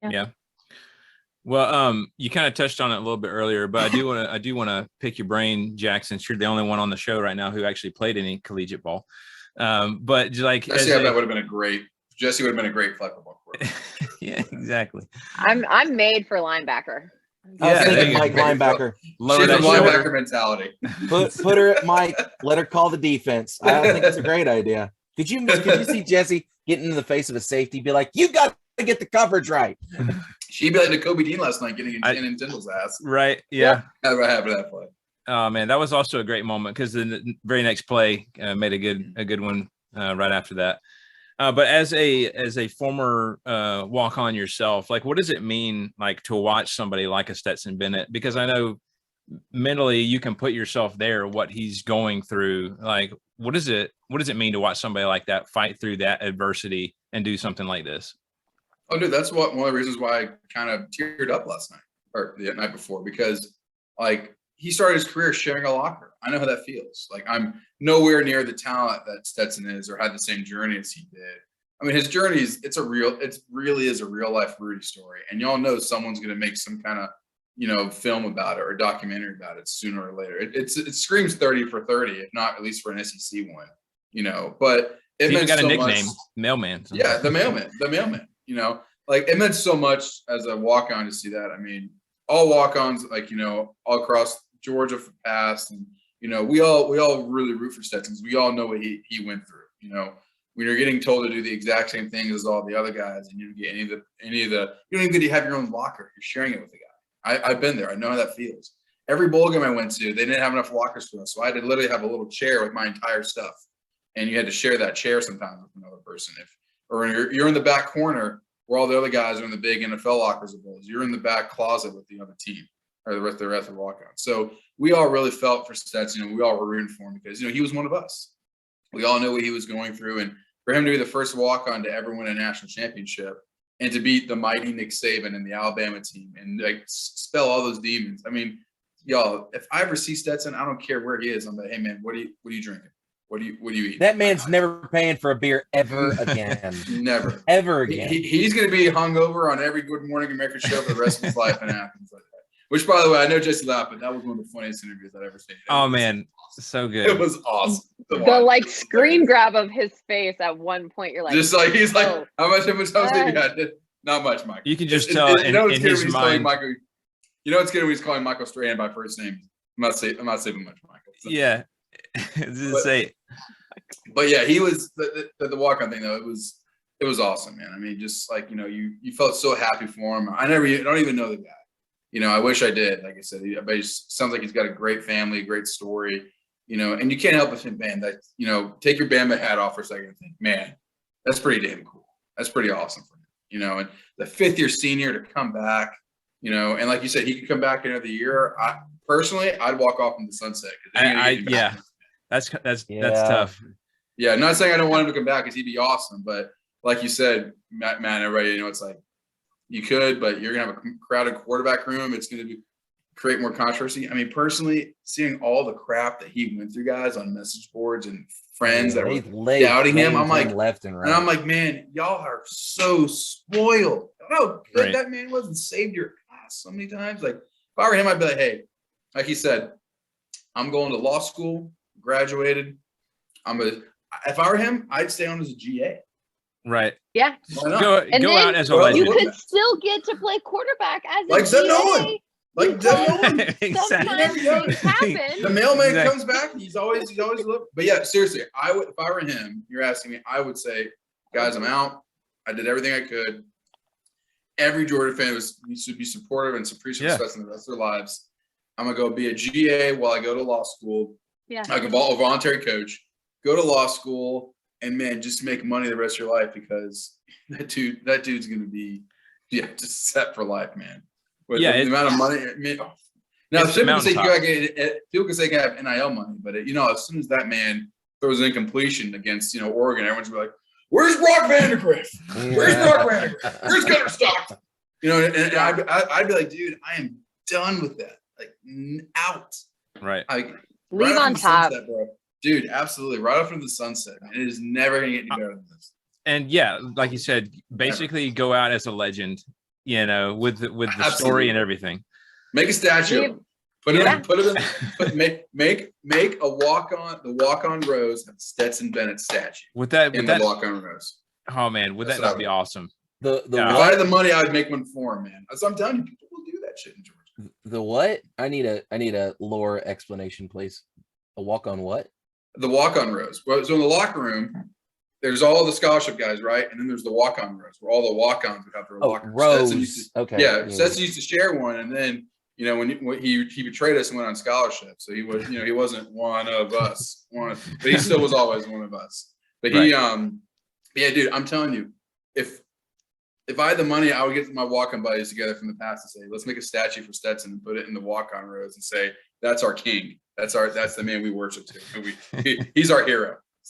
Yeah. Well, you kind of touched on it a little bit earlier, but I do want to pick your brain, Jack, since you're the only one on the show right now who actually played any collegiate ball. But like, Jesse, that would have been a great flag football quarterback. Yeah, exactly. I'm made for linebacker. I was thinking Mike linebacker. Lower that linebacker mentality. Put her at Mike. Let her call the defense. I think it's a great idea. Could you see Jesse getting in the face of a safety, be like, "You got to get the coverage right." She'd be like the Kobe Dean last night, getting in Tindall's ass. Right? Yeah. That's what happened to that play. Oh man, that was also a great moment because the very next play made a good one right after that. But as a former walk-on yourself, like, what does it mean, like, to watch somebody like a Stetson Bennett? Because I know mentally you can put yourself there, what he's going through. Like, what does it mean to watch somebody like that fight through that adversity and do something like this? Oh, dude, that's one of the reasons why I kind of teared up last night or the night before, because like he started his career sharing a locker. I know how that feels. Like, I'm nowhere near the talent that Stetson is or had the same journey as he did. I mean, his journey is really is a real life Rudy story. And y'all know someone's going to make some kind of, film about it or documentary about it sooner or later. It screams 30 for 30, if not at least for an SEC one, but it meant got so a nickname, much. Mailman. Yeah. The mailman, like, it meant so much as a walk-on to see that. I mean, all walk-ons, like, all across Georgia for past, and we all really root for Stetson because we all know what he went through. When you're getting told to do the exact same thing as all the other guys, and you don't get any of the you don't even get to have your own locker. You're sharing it with the guy. I've been there. I know how that feels. Every bowl game I went to, they didn't have enough lockers for us, so I had to literally have a little chair with my entire stuff, and you had to share that chair sometimes with another person. Or you're in the back corner where all the other guys are in the big NFL lockers of bowls. You're in the back closet with the other team or the rest of the walk-on. So we all really felt for Stetson. We all were rooting for him because he was one of us. We all knew what he was going through, and for him to be the first walk-on to ever win a national championship and to beat the mighty Nick Saban and the Alabama team and like spell all those demons. I mean, y'all, if I ever see Stetson, I don't care where he is. I'm like, hey man, what are you drinking? What do you eat? That man's never paying for a beer ever again. Never. Ever again. He's going to be hungover on every Good Morning America show for the rest of his life in Athens. Like that. Which, by the way, I know Jesse laughed, but that was one of the funniest interviews I've ever seen. Oh man, so good. It was awesome. The screen grab of his face at one point, you're like, just like he's like, oh. how much time you got? Not much, Michael. You can just tell in his mind. Michael, it's good when he's calling Michael Strahan by first name. I'm not saving much, Michael. So. Yeah, but yeah, he was the walk-on thing though. It was awesome, man. I mean, just like you felt so happy for him. I don't even know the guy. I wish I did. Like I said, but it sounds like he's got a great family, great story. And you can't help but think, man, that take your Bama hat off for a second and think, man, that's pretty damn cool. That's pretty awesome for him. And the fifth-year senior to come back, and like you said, he could come back another year. Personally, I'd walk off in the sunset. Yeah. That's tough. Yeah, I'm not saying I don't want him to come back because he'd be awesome, but like you said, Matt, everybody, it's like you could, but you're gonna have a crowded quarterback room. It's gonna create more controversy. I mean, personally, seeing all the crap that he went through, guys, on message boards and friends that were doubting him, I'm like, left and right. And I'm like, man, y'all are so spoiled. I don't know good that man was and saved your ass so many times. Like, if I were him, I'd be like, hey, like he said, I'm going to law school. Graduated. If I were him, I'd stay on as a GA. Right. Yeah. Go out as a legend. You could still get to play quarterback as a like GA. Nolan. Like Nolan. Sometimes things happen. The mailman comes back. He's always but yeah, seriously, if I were him, you're asking me, I would say, guys, I'm out. I did everything I could. Every Georgia fan should be supportive and appreciate success in the rest of their lives. I'm gonna go be a GA while I go to law school. Yeah. Like a voluntary coach, go to law school, and man, just make money the rest of your life because that dude's gonna be just set for life, man. With the amount of money. Now people can say you have NIL money, but as soon as that man throws an incompletion against Oregon, everyone's gonna be like, "Where's Brock Vandegrift? Where's Brock Vandegrift? Where's Gunnar Stockton?" And I'd be like, dude, I am done with that. Like, out. Right. Leave on top. Sunset, bro. Dude, absolutely. Right off into the sunset. Man. It is never going to get any better than this. And yeah, like you said, basically go out as a legend. you know, with the story Absolutely. and everything. Make a statue. Yeah. Of him. Put him. Yeah. Put him. Make a walk-on. The walk-on rows have Stetson Bennett statue Would that in the walk-on rows. oh man, would That's that what I not be would- awesome? The Yeah. If I what? had the money, I would make one for him, man. As I'm telling you, people will do that shit in Georgia. The what? I need a lore explanation, please. A walk on what? The walk-on rows. Well, so in the locker room, there's all the scholarship guys, right? And then there's the walk-on rows where all the walk-ons would have their Oh, locker. Stetson rows. used to- Okay. Yeah, Stetson used to share one, and then when he betrayed us and went on scholarship, so he was he wasn't one of us, but he still was always one of us. But he yeah, dude, I'm telling you, if I had the money, I would get my walk-on buddies together from the past and say, let's make a statue for Stetson and put it in the walk-on rows and say that's our king, that's the man we worship to, and he's our hero.